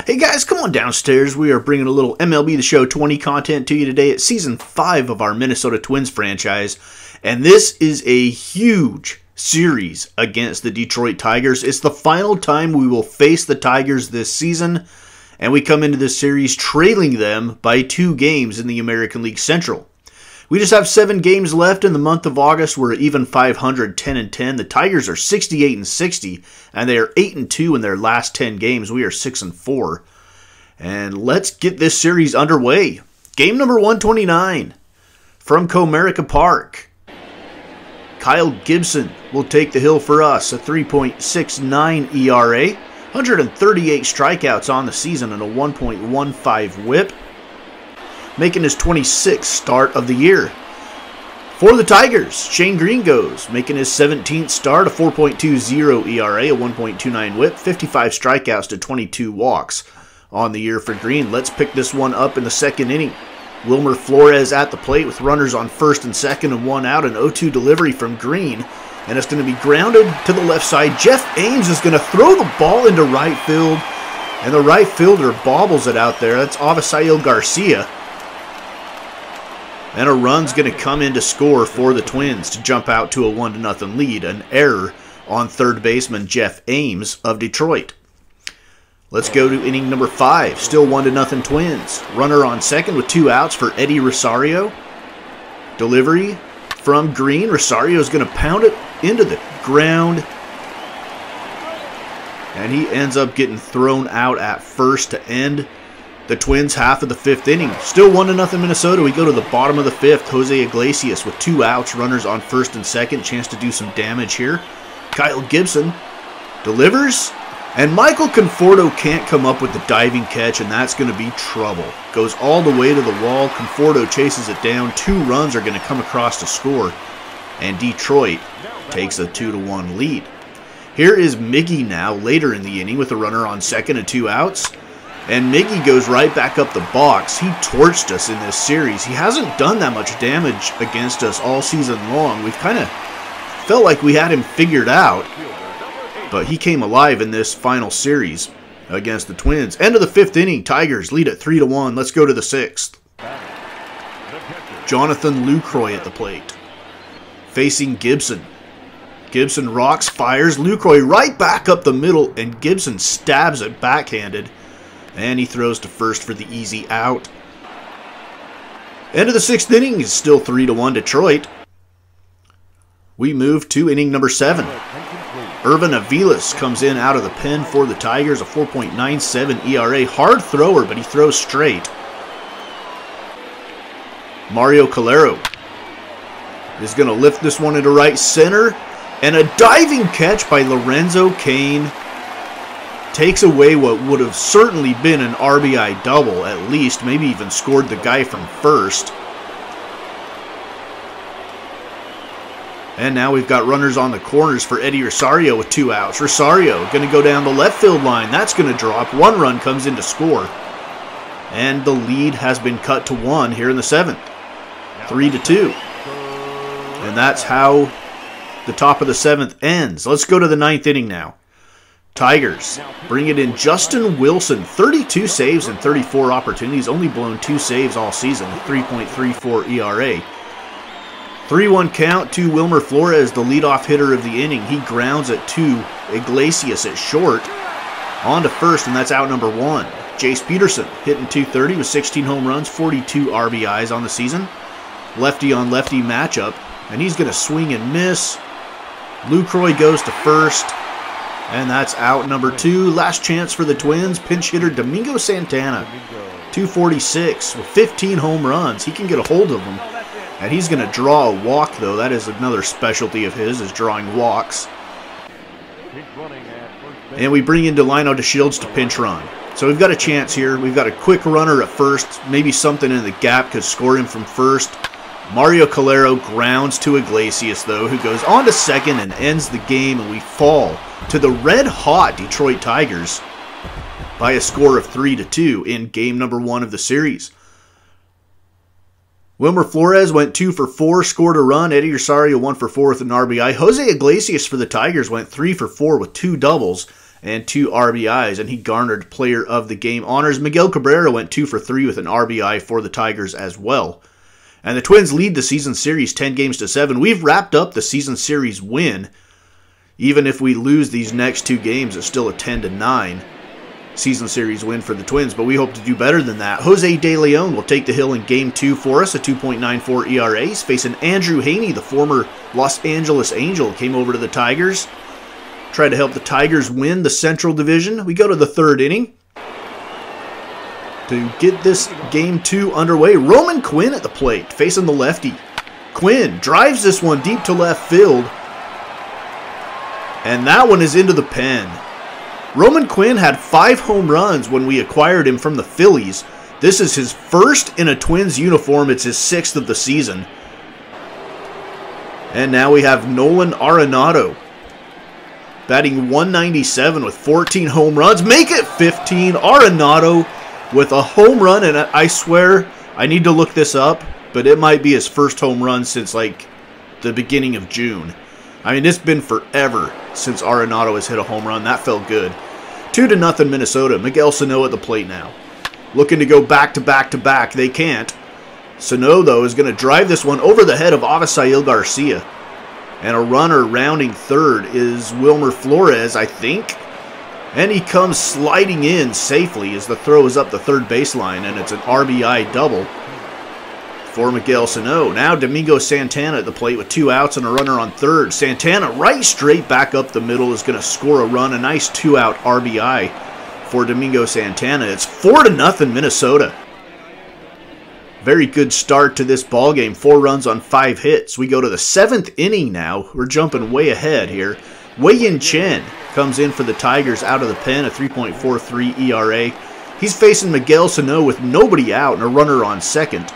Hey guys, come on downstairs. We are bringing a little MLB The Show 20 content to you today. It's Season 5 of our Minnesota Twins franchise. And this is a huge series against the Detroit Tigers. It's the final time we will face the Tigers this season. And we come into this series trailing them by 2 games in the American League Central. We just have 7 games left in the month of August. We're even 500, 10-10. The Tigers are 68-60, and they are 8-2 in their last 10 games. We are 6-4. And let's get this series underway. Game number 129 from Comerica Park. Kyle Gibson will take the hill for us. A 3.69 ERA, 138 strikeouts on the season, and a 1.15 whip. Making his 26th start of the year. For the Tigers, Shane Green goes, making his 17th start, a 4.20 ERA, a 1.29 whip, 55 strikeouts to 22 walks on the year for Green. Let's pick this one up in the second inning. Wilmer Flores at the plate with runners on first and second and 1 out, an 0-2 delivery from Green, and it's going to be grounded to the left side. Jeff Ames is going to throw the ball into right field, and the right fielder bobbles it out there. That's Avisail Garcia. And a run's going to come in to score for the Twins to jump out to a 1-0 lead. An error on third baseman Jeff Ames of Detroit. Let's go to inning number 5. Still 1-0 Twins. Runner on second with 2 outs for Eddie Rosario. Delivery from Green. Rosario is going to pound it into the ground. And he ends up getting thrown out at first to end the Twins' half of the 5th inning. Still 1-0 Minnesota. We go to the bottom of the 5th. Jose Iglesias with 2 outs. Runners on first and second. Chance to do some damage here. Kyle Gibson delivers. And Michael Conforto can't come up with the diving catch, and that's going to be trouble. Goes all the way to the wall. Conforto chases it down. 2 runs are going to come across to score. And Detroit takes a 2-1 lead. Here is Miggy now later in the inning with a runner on second and 2 outs. And Miggy goes right back up the box. He torched us in this series. He hasn't done that much damage against us all season long. We've kind of felt like we had him figured out. But he came alive in this final series against the Twins. End of the 5th inning. Tigers lead at 3-1. Let's go to the 6th. Jonathan Lucroy at the plate. Facing Gibson. Gibson rocks, fires. Lucroy right back up the middle. And Gibson stabs it backhanded. And he throws to first for the easy out. End of the 6th inning is still 3-1 Detroit. We move to inning number 7. Irvin Aviles comes in out of the pen for the Tigers. A 4.97 ERA. Hard thrower, but he throws straight. Mario Calero is going to lift this one into right center. And a diving catch by Lorenzo Cain takes away what would have certainly been an RBI double, at least. Maybe even scored the guy from first. And now we've got runners on the corners for Eddie Rosario with 2 outs. Rosario going to go down the left field line. That's going to drop. 1 run comes in to score. And the lead has been cut to 1 here in the 7th. 3-2. And that's how the top of the 7th ends. Let's go to the 9th inning now. Tigers bring it in. Justin Wilson, 32 saves and 34 opportunities. Only blown 2 saves all season. 3.34 ERA. 3-1 count to Wilmer Flores, the leadoff hitter of the inning. He grounds it to Iglesias at short. On to first, and that's out number 1. Jace Peterson hitting .230 with 16 home runs, 42 RBIs on the season. Lefty on lefty matchup, and he's going to swing and miss. Lucroy goes to first, and that's out number 2. Last chance for the Twins. Pinch hitter Domingo Santana, .246 with 15 home runs. He can get a hold of them. And he's going to draw a walk, though. That is another specialty of his, is drawing walks. And we bring in Delino DeShields to pinch run. So we've got a chance here. We've got a quick runner at first. Maybe something in the gap could score him from first. Mario Calero grounds to Iglesias, though, who goes on to second and ends the game. And we fall to the red-hot Detroit Tigers by a score of 3-2 in game number 1 of the series. Wilmer Flores went 2 for 4, scored a run. Eddie Rosario 1 for 4 with an RBI. Jose Iglesias for the Tigers went 3 for 4 with 2 doubles. and 2 RBIs, and he garnered Player of the Game honors. Miguel Cabrera went 2 for 3 with an RBI for the Tigers as well. And the Twins lead the season series 10-7. We've wrapped up the season series win. Even if we lose these next 2 games, it's still a 10-9 season series win for the Twins, but we hope to do better than that. Jose De Leon will take the hill in Game 2 for us, a 2.94 ERA. He's facing Andrew Haney, the former Los Angeles Angel, came over to the Tigers. Tried to help the Tigers win the Central Division. We go to the 3rd inning to get this Game 2 underway. Roman Quinn at the plate, facing the lefty. Quinn drives this one deep to left field, and that one is into the pen. Roman Quinn had 5 home runs when we acquired him from the Phillies. This is his first in a Twins uniform. It's his 6th of the season. And now we have Nolan Arenado batting .197 with 14 home runs. Make it 15. Arenado with a home run, and I swear I need to look this up, but it might be his first home run since like the beginning of June. I mean, it's been forever since Arenado has hit a home run. That felt good. 2-0 Minnesota. Miguel Sano at the plate now. Looking to go back to back to back. They can't. Sano, though, is going to drive this one over the head of Avisail Garcia. And a runner rounding third is Wilmer Flores, I think. And he comes sliding in safely as the throw is up the third baseline, and it's an RBI double for Miguel Sano. Now Domingo Santana at the plate with 2 outs and a runner on third. Santana right straight back up the middle is going to score a run. A nice 2-out RBI for Domingo Santana. It's 4-0 Minnesota. Very good start to this ballgame. 4 runs on 5 hits. We go to the 7th inning now. We're jumping way ahead here. Wei-Yin Chen comes in for the Tigers out of the pen, a 3.43 ERA. He's facing Miguel Sano with nobody out and a runner on second.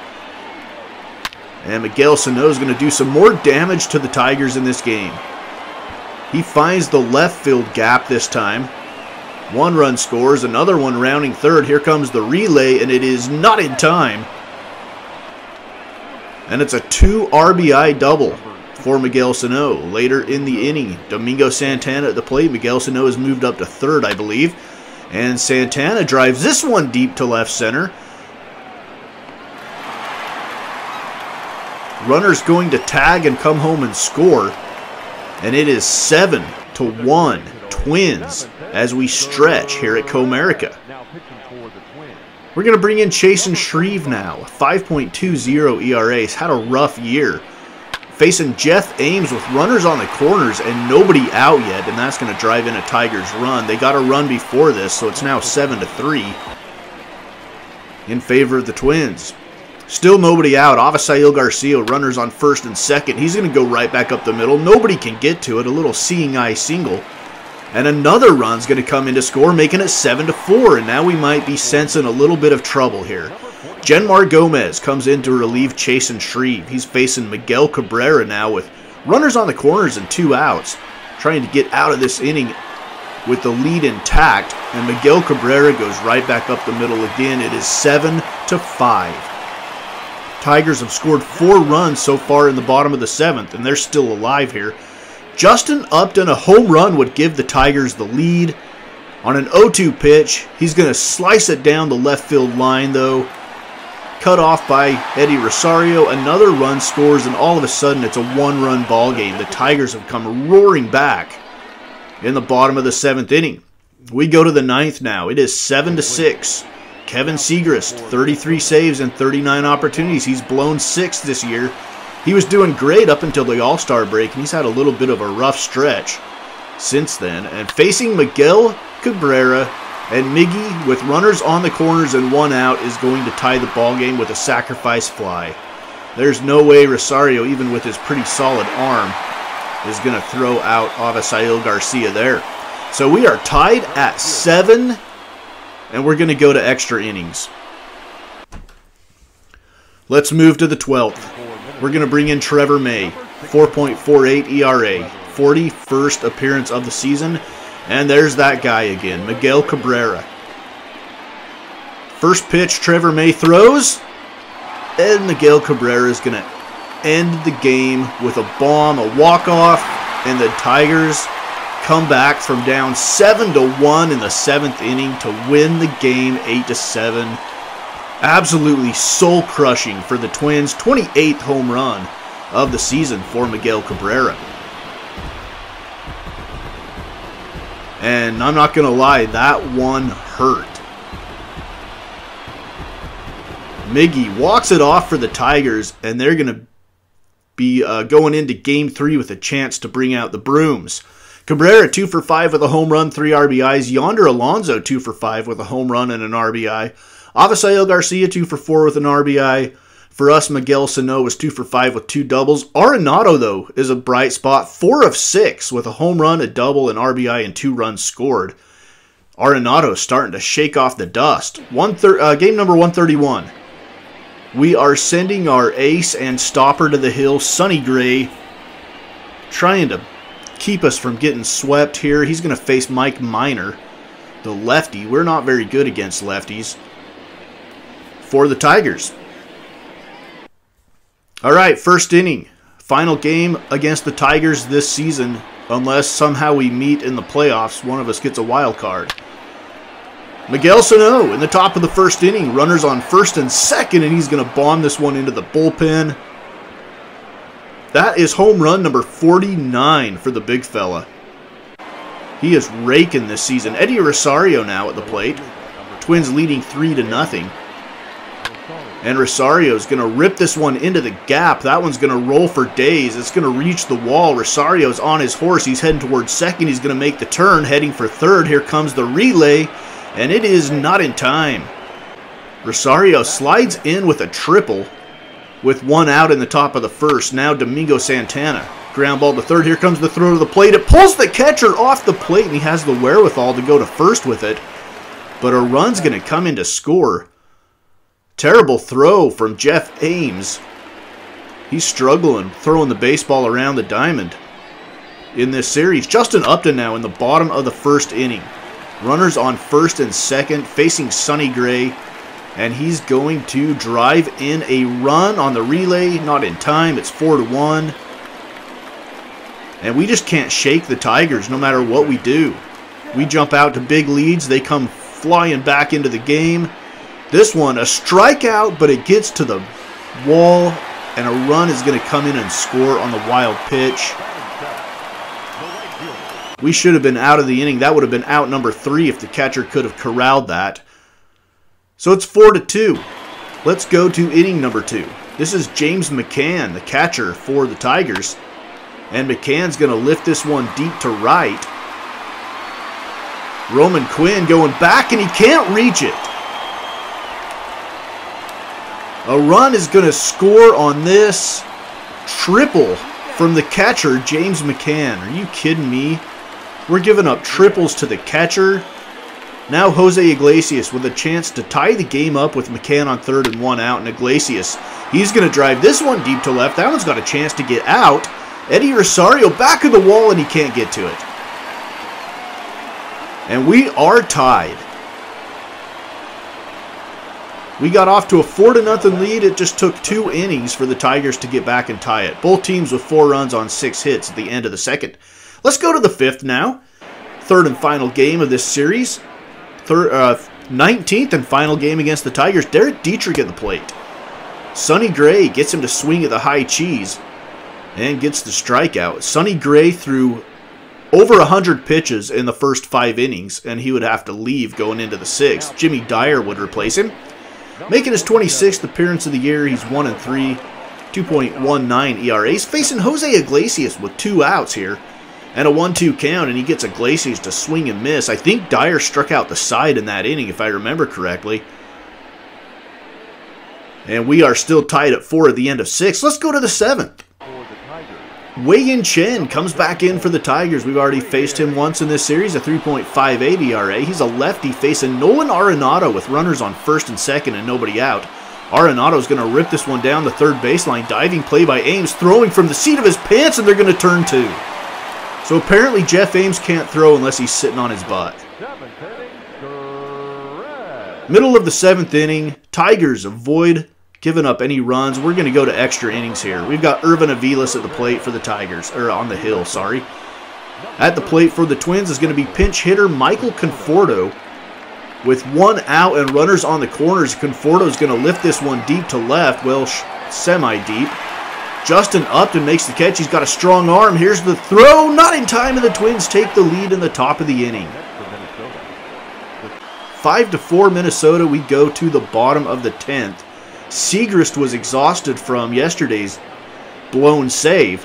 And Miguel Sano is going to do some more damage to the Tigers in this game. He finds the left field gap this time. 1 run scores, another one rounding third. Here comes the relay, and it is not in time. And it's a 2 RBI double for Miguel Sano. Later in the inning, Domingo Santana at the plate. Miguel Sano has moved up to third, I believe. And Santana drives this one deep to left center. Runner's going to tag and come home and score. And it is 7-1 Twins as we stretch here at Comerica. We're going to bring in Chasen Shreve now. 5.20 ERA. He's had a rough year. Facing Jeff Ames with runners on the corners and nobody out yet. And that's going to drive in a Tigers run. They got a run before this, so it's now 7-3 in favor of the Twins. Still nobody out. Avisail Garcia, runners on first and second. He's going to go right back up the middle. Nobody can get to it. A little seeing eye single. And another run's going to come in to score, making it 7-4. And now we might be sensing a little bit of trouble here. Genmar Gomez comes in to relieve Chasen Shreve. He's facing Miguel Cabrera now with runners on the corners and 2 outs. Trying to get out of this inning with the lead intact. And Miguel Cabrera goes right back up the middle again. It is 7-5. Tigers have scored 4 runs so far in the bottom of the 7th, and they're still alive here. Justin Upton, a home run would give the Tigers the lead. On an 0-2 pitch, he's going to slice it down the left field line, though. Cut off by Eddie Rosario. Another run scores, and all of a sudden it's a 1-run ball game. The Tigers have come roaring back in the bottom of the 7th inning. We go to the 9th now. It is 7-6. Kevin Segrist, 33 saves and 39 opportunities. He's blown 6 this year. He was doing great up until the All-Star break, and he's had a little bit of a rough stretch since then. And facing Miguel Cabrera and Miggy with runners on the corners and 1 out is going to tie the ball game with a sacrifice fly. There's no way Rosario, even with his pretty solid arm, is going to throw out Avisail Garcia there. So we are tied at 7. And we're going to go to extra innings. Let's move to the 12th. We're going to bring in Trevor May. 4.48 ERA. 41st appearance of the season. And there's that guy again, Miguel Cabrera. First pitch, Trevor May throws. And Miguel Cabrera is going to end the game with a bomb, a walk-off. And the Tigers come back from down 7-1 in the 7th inning to win the game 8-7. Absolutely soul-crushing for the Twins. 28th home run of the season for Miguel Cabrera. And I'm not going to lie, that one hurt. Miggy walks it off for the Tigers, and they're going to be going into Game 3 with a chance to bring out the brooms. Cabrera 2 for 5 with a home run, 3 RBIs. Yonder Alonso 2 for 5 with a home run and an RBI. Avisail Garcia 2 for 4 with an RBI. For us, Miguel Sano was 2 for 5 with 2 doubles. Arenado, though, is a bright spot. 4 of 6 with a home run, a double, an RBI, and 2 runs scored. Arenado starting to shake off the dust. Game number 131. We are sending our ace and stopper to the hill, Sonny Gray, trying to keep us from getting swept here. He's going to face Mike Minor, the lefty. We're not very good against lefties for the Tigers. All right, first inning. Final game against the Tigers this season, unless somehow we meet in the playoffs. One of us gets a wild card. Miguel Sano in the top of the first inning. Runners on first and second, and he's going to bomb this one into the bullpen. That is home run number 49 for the big fella. He is raking this season. Eddie Rosario now at the plate. Twins leading 3-0. And Rosario's going to rip this one into the gap. That one's going to roll for days. It's going to reach the wall. Rosario's on his horse. He's heading towards second. He's going to make the turn, heading for third. Here comes the relay, and it is not in time. Rosario slides in with a triple with one out in the top of the first. Now Domingo Santana. Ground ball to third. Here comes the throw to the plate. It pulls the catcher off the plate, and he has the wherewithal to go to first with it. But a run's going to come in to score. Terrible throw from Jeff Ames. He's struggling, throwing the baseball around the diamond in this series. Justin Upton now in the bottom of the first inning. Runners on first and second, facing Sonny Gray. And he's going to drive in a run on the relay. Not in time. It's 4-1. And we just can't shake the Tigers no matter what we do. We jump out to big leads. They come flying back into the game. This one, a strikeout, but it gets to the wall, and a run is going to come in and score on the wild pitch. We should have been out of the inning. That would have been out number 3 if the catcher could have corralled that. So it's 4-2. Let's go to inning number 2. This is James McCann, the catcher for the Tigers. And McCann's going to lift this one deep to right. Roman Quinn going back, and he can't reach it. A run is going to score on this. Triple from the catcher, James McCann. Are you kidding me? We're giving up triples to the catcher. Now Jose Iglesias with a chance to tie the game up with McCann on third and one out. And Iglesias, he's going to drive this one deep to left. That one's got a chance to get out. Eddie Rosario back of the wall, and he can't get to it. And we are tied. We got off to a 4-0 lead. It just took 2 innings for the Tigers to get back and tie it. Both teams with 4 runs on 6 hits at the end of the second. Let's go to the 5th now. Third and final game of this series. 19th and final game against the Tigers. Derek Dietrich at the plate. Sonny Gray gets him to swing at the high cheese and gets the strikeout. Sonny Gray threw over 100 pitches in the first 5 innings, and he would have to leave going into the 6th. Jimmy Dyer would replace him. Making his 26th appearance of the year, he's 1-3, 2.19 ERA. He's facing Jose Iglesias with 2 outs here and a 1-2 count, and he gets Iglesias to swing and miss. I think Dyer struck out the side in that inning, if I remember correctly. And we are still tied at 4 at the end of 6. Let's go to the 7th. Wei-Yin Chen comes back in for the Tigers. We've already faced him once in this series, a 3.58 ERA. He's a lefty facing Nolan Arenado with runners on first and second and nobody out. Arenado's going to rip this one down the third baseline. Diving play by Ames, throwing from the seat of his pants, and they're going to turn 2. So apparently Jeff Ames can't throw unless he's sitting on his butt. Middle of the 7th inning, Tigers avoid giving up any runs. We're going to go to extra innings here. We've got Irvin Aviles at the plate for the Tigers, or on the hill, sorry. At the plate for the Twins is going to be pinch hitter Michael Conforto. With one out and runners on the corners, Conforto is going to lift this one deep to left, well, semi-deep. Justin Upton makes the catch. He's got a strong arm. Here's the throw. Not in time, and the Twins take the lead in the top of the inning. 5-4 Minnesota. We go to the bottom of the 10th. Segrist was exhausted from yesterday's blown save.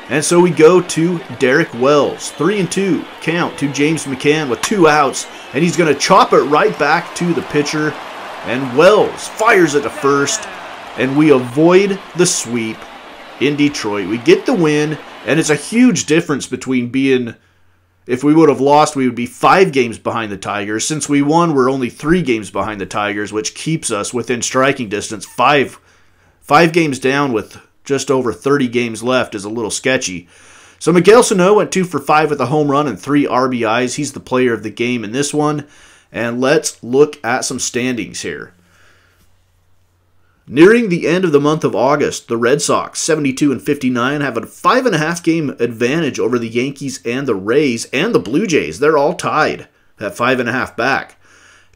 And so we go to Derek Wells. 3-2 count to James McCann with 2 outs. And he's going to chop it right back to the pitcher. And Wells fires it to first. And we avoid the sweep in Detroit. We get the win. And it's a huge difference between being, if we would have lost, we would be 5 games behind the Tigers. Since we won, we're only 3 games behind the Tigers, which keeps us within striking distance. Five games down with just over 30 games left is a little sketchy. So Miguel Sano went 2 for 5 with a home run and 3 RBIs. He's the player of the game in this one. And let's look at some standings here. Nearing the end of the month of August, the Red Sox, 72-59, have a 5.5 game advantage over the Yankees and the Rays and the Blue Jays. They're all tied at 5.5 back.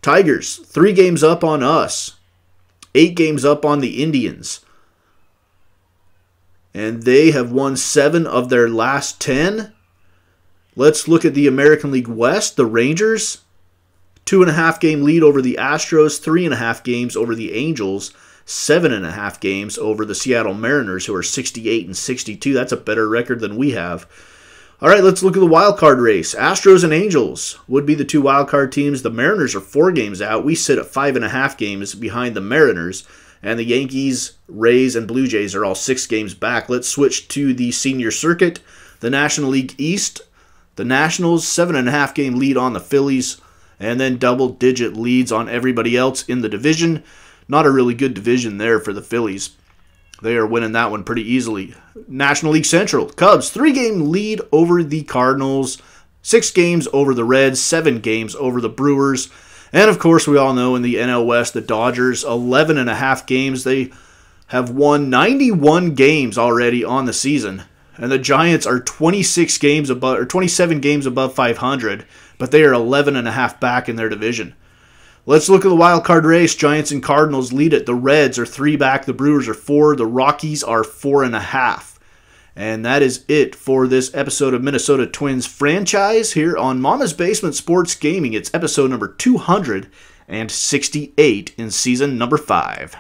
Tigers, 3 games up on us, 8 games up on the Indians. And they have won 7 of their last 10. Let's look at the American League West. The Rangers, 2.5 game lead over the Astros, 3.5 games over the Angels, 7.5 games over the Seattle Mariners, who are 68-62. That's a better record than we have. All right, let's look at the wild card race. Astros and Angels would be the 2 wild card teams. The Mariners are 4 games out. We sit at 5.5 games behind the Mariners. And the Yankees, Rays, and Blue Jays are all 6 games back. Let's switch to the senior circuit. The National League East. The Nationals, 7.5 game lead on the Phillies. And then double-digit leads on everybody else in the division. Not a really good division there for the Phillies. They are winning that one pretty easily. National League Central. Cubs, 3 game lead over the Cardinals. 6 games over the Reds. 7 games over the Brewers. And, of course, we all know in the NL West, the Dodgers, 11.5 games. They have won 91 games already on the season. And the Giants are 27 games above 500, but they are 11.5 back in their division. Let's look at the wild card race. Giants and Cardinals lead it. The Reds are 3 back. The Brewers are 4. The Rockies are 4.5. And that is it for this episode of Minnesota Twins Franchise here on Mama's Basement Sports Gaming. It's episode number 268 in season number 5.